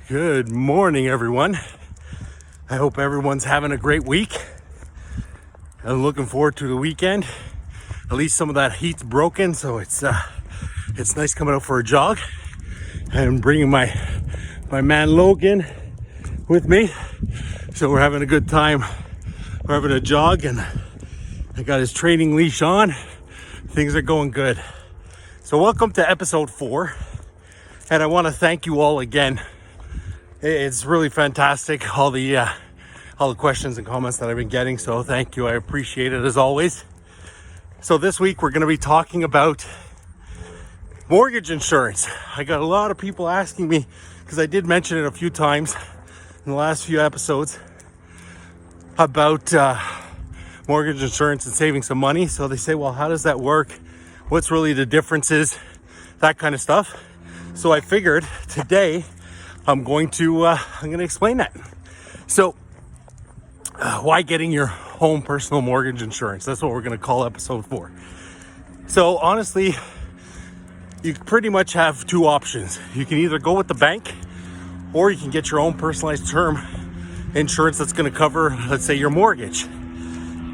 Good morning, everyone. I hope everyone's having a great week. I'm looking forward to the weekend. At least some of that heat's broken, so it's nice coming out for a jog. I'm bringing my man Logan with me, so we're having a good time. We're having a jog, and I got his training leash on. Things are going good. So welcome to episode 4, and I want to thank you all again. It's really fantastic, all the questions and comments that I've been getting, so thank you. I appreciate it as always. So this week we're going to be talking about mortgage insurance. I got a lot of people asking me, because I did mention it a few times in the last few episodes, about mortgage insurance and saving some money. So they say, well, how does that work? What's really the differences? That kind of stuff. So I figured today I'm going to explain that. So why getting your home personal mortgage insurance? That's what we're going to call episode 4. So honestly, you pretty much have two options. You can either go with the bank, or you can get your own personalized term insurance that's going to cover, let's say, your mortgage.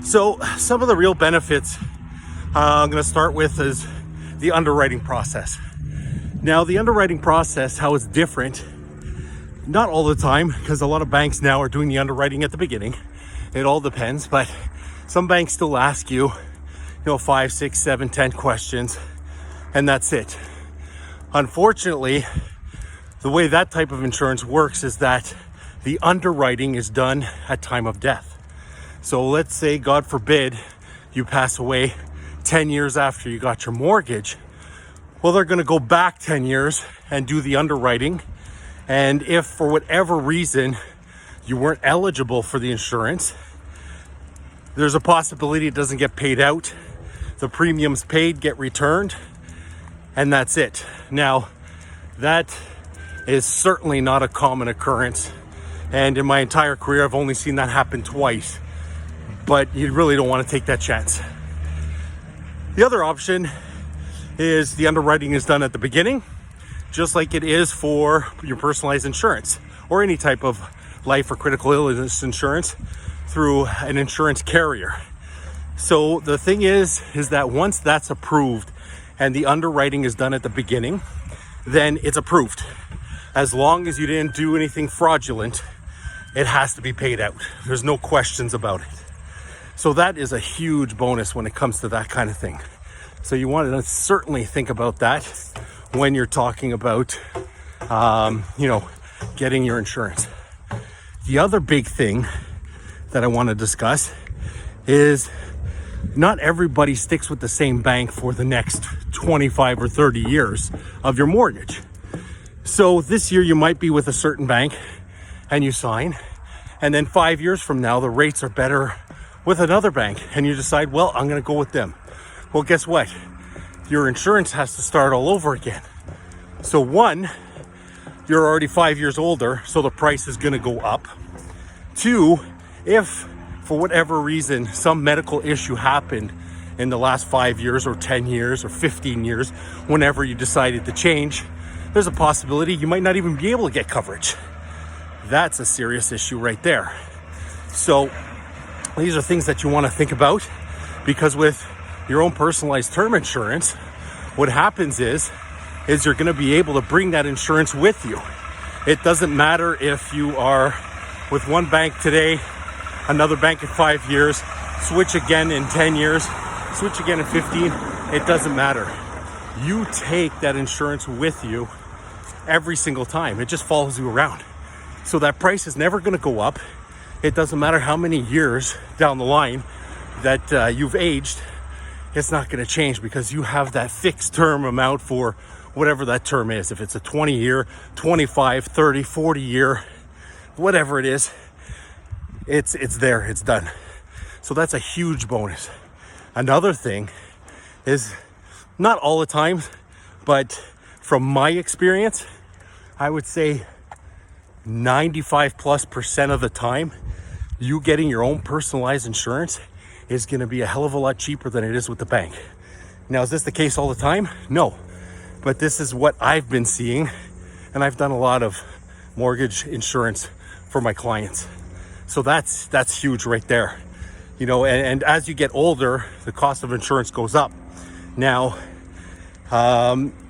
So some of the real benefits I'm going to start with is the underwriting process. Now, the underwriting process, how it's different, not all the time, because a lot of banks now are doing the underwriting at the beginning. It all depends, but some banks still ask you, 5, 6, 7, 10 questions, and that's it. Unfortunately, the way that type of insurance works is that the underwriting is done at time of death. So let's say, God forbid, you pass away 10 years after you got your mortgage. Well, they're going to go back 10 years and do the underwriting. And if for whatever reason you weren't eligible for the insurance, there's a possibility it doesn't get paid out. The premiums paid get returned, and that's it. Now, that is certainly not a common occurrence. And in my entire career, I've only seen that happen twice. But you really don't want to take that chance. The other option is the underwriting is done at the beginning, just like it is for your personalized insurance or any type of life or critical illness insurance through an insurance carrier. So the thing is that once that's approved and the underwriting is done at the beginning, then it's approved. As long as you didn't do anything fraudulent, it has to be paid out. There's no questions about it. So that is a huge bonus when it comes to that kind of thing. So you want to certainly think about that when you're talking about, getting your insurance. The other big thing that I want to discuss is not everybody sticks with the same bank for the next 25 or 30 years of your mortgage. So this year you might be with a certain bank and you sign, and then 5 years from now, the rates are better with another bank and you decide, well, I'm going to go with them. Well, guess what? Your insurance has to start all over again. So one, you're already 5 years older, so the price is going to go up. 2, if for whatever reason some medical issue happened in the last 5 years or 10 years or 15 years, whenever you decided to change, there's a possibility you might not even be able to get coverage. That's a serious issue right there. So these are things that you want to think about, because with your own personalized term insurance, what happens is you're going to be able to bring that insurance with you. It doesn't matter if you are with one bank today, another bank in 5 years, switch again in 10 years, switch again in 15. It doesn't matter. You take that insurance with you every single time. It just follows you around. So that price is never going to go up. It doesn't matter how many years down the line that you've aged. It's not going to change, because you have that fixed term amount for whatever that term is. If it's a 20 year, 25, 30, 40 year, whatever it is, it's there, it's done. So that's a huge bonus. Another thing is, not all the time, but from my experience, I would say 95+% of the time, you getting your own personalized insurance is going to be a hell of a lot cheaper than it is with the bank. Now, is this the case all the time? No. But this is what I've been seeing, and I've done a lot of mortgage insurance for my clients. So that's huge right there. And as you get older, the cost of insurance goes up. Now,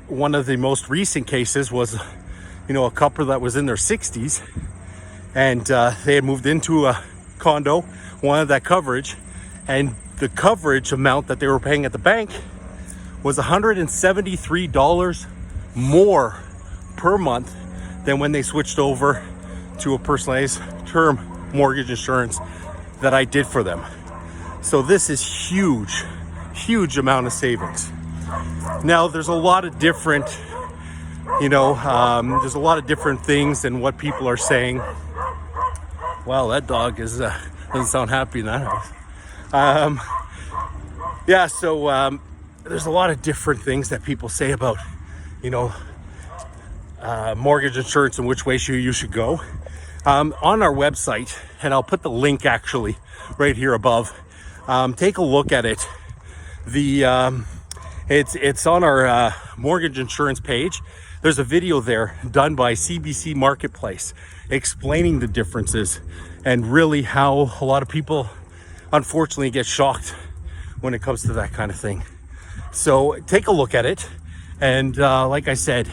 one of the most recent cases was, a couple that was in their 60s, and they had moved into a condo, wanted that coverage, and the coverage amount that they were paying at the bank was $173 more per month than when they switched over to a personalized term mortgage insurance that I did for them. So this is huge amount of savings. Now there's a lot of different, there's a lot of different things and what people are saying. Wow, that dog doesn't sound happy in that house. There's a lot of different things that people say about, mortgage insurance and which way you should go. On our website, and I'll put the link actually right here above. Take a look at it. It's on our mortgage insurance page. There's a video there done by CBC Marketplace explaining the differences and really how a lot of people unfortunately get shocked when it comes to that kind of thing. So take a look at it. And like I said,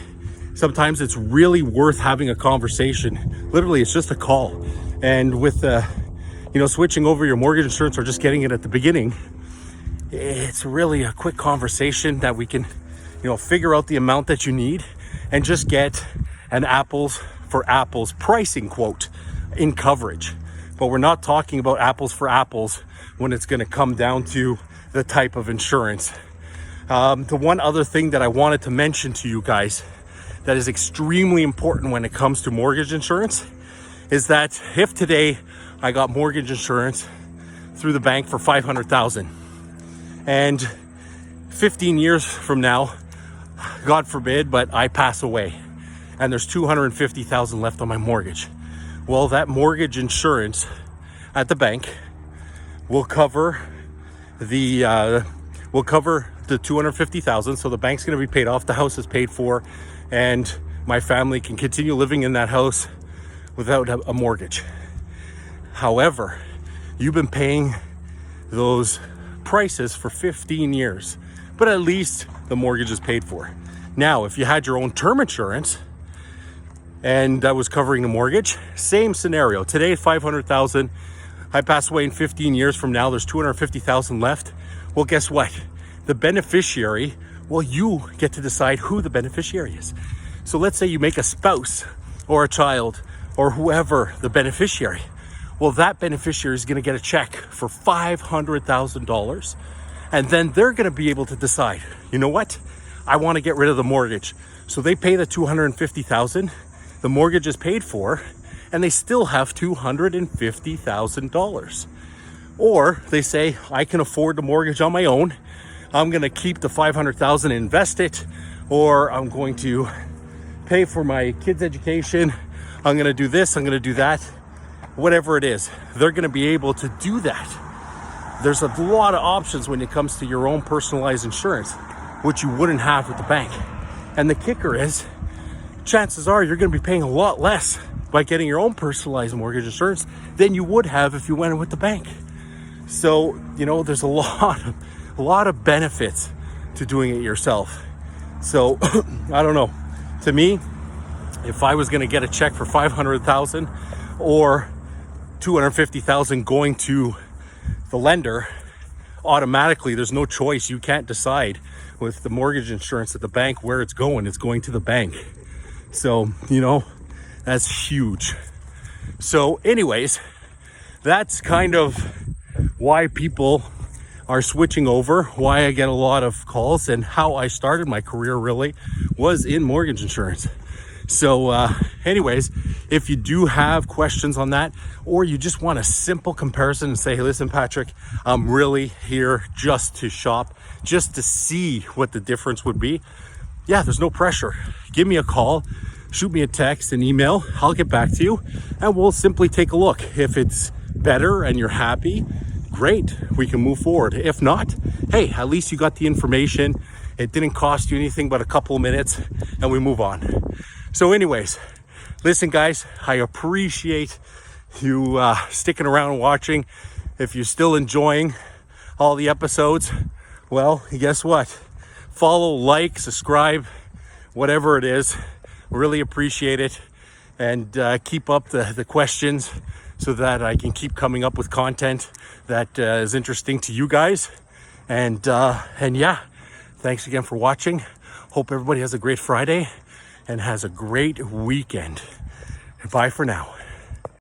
sometimes it's really worth having a conversation. Literally, it's just a call. And with, switching over your mortgage insurance or just getting it at the beginning, it's really a quick conversation that we can, figure out the amount that you need and just get an apples for apples pricing quote in coverage. But we're not talking about apples for apples when it's going to come down to the type of insurance. The one other thing that I wanted to mention to you guys that is extremely important when it comes to mortgage insurance is that if today I got mortgage insurance through the bank for $500,000 and 15 years from now, God forbid, but I pass away and there's $250,000 left on my mortgage. Well, that mortgage insurance at the bank will cover the $250,000. So the bank's going to be paid off, the house is paid for, and my family can continue living in that house without a mortgage. However, you've been paying those prices for 15 years, but at least the mortgage is paid for. Now, if you had your own term insurance and that was covering the mortgage, same scenario. Today, $500,000. I pass away in 15 years from now, there's $250,000 left. Well, guess what? The beneficiary, you get to decide who the beneficiary is. So let's say you make a spouse or a child or whoever the beneficiary. Well, that beneficiary is going to get a check for $500,000. And then they're going to be able to decide, you know what? I want to get rid of the mortgage. So they pay the $250,000. The mortgage is paid for, and they still have $250,000. Or they say, I can afford the mortgage on my own. I'm going to keep the $500,000 and invest it, or I'm going to pay for my kids' education. I'm going to do this, I'm going to do that. Whatever it is, they're going to be able to do that. There's a lot of options when it comes to your own personalized insurance, which you wouldn't have with the bank. And the kicker is, chances are you're going to be paying a lot less by getting your own personalized mortgage insurance than you would have if you went in with the bank. So, there's a lot of benefits to doing it yourself. So, I don't know. To me, if I was going to get a check for $500,000 or $250,000 going to the lender, automatically there's no choice. You can't decide with the mortgage insurance at the bank where it's going. It's going to the bank. So, that's huge. So anyways, that's kind of why people are switching over, why I get a lot of calls, and how I started my career really was in mortgage insurance. So anyways, if you do have questions on that, or you just want a simple comparison and say, hey, listen, Patrick, I'm really here just to shop, just to see what the difference would be. Yeah, there's no pressure. Give me a call, shoot me a text, an email. I'll get back to you and we'll simply take a look. If it's better and you're happy, great, we can move forward. If not, hey, at least you got the information. It didn't cost you anything but a couple of minutes and we move on. So anyways, listen, guys, I appreciate you sticking around and watching. If you're still enjoying all the episodes, well, guess what? Follow, like, subscribe, whatever it is. Really appreciate it. And keep up the questions so that I can keep coming up with content that is interesting to you guys. And yeah, thanks again for watching. Hope everybody has a great Friday and has a great weekend. Bye for now.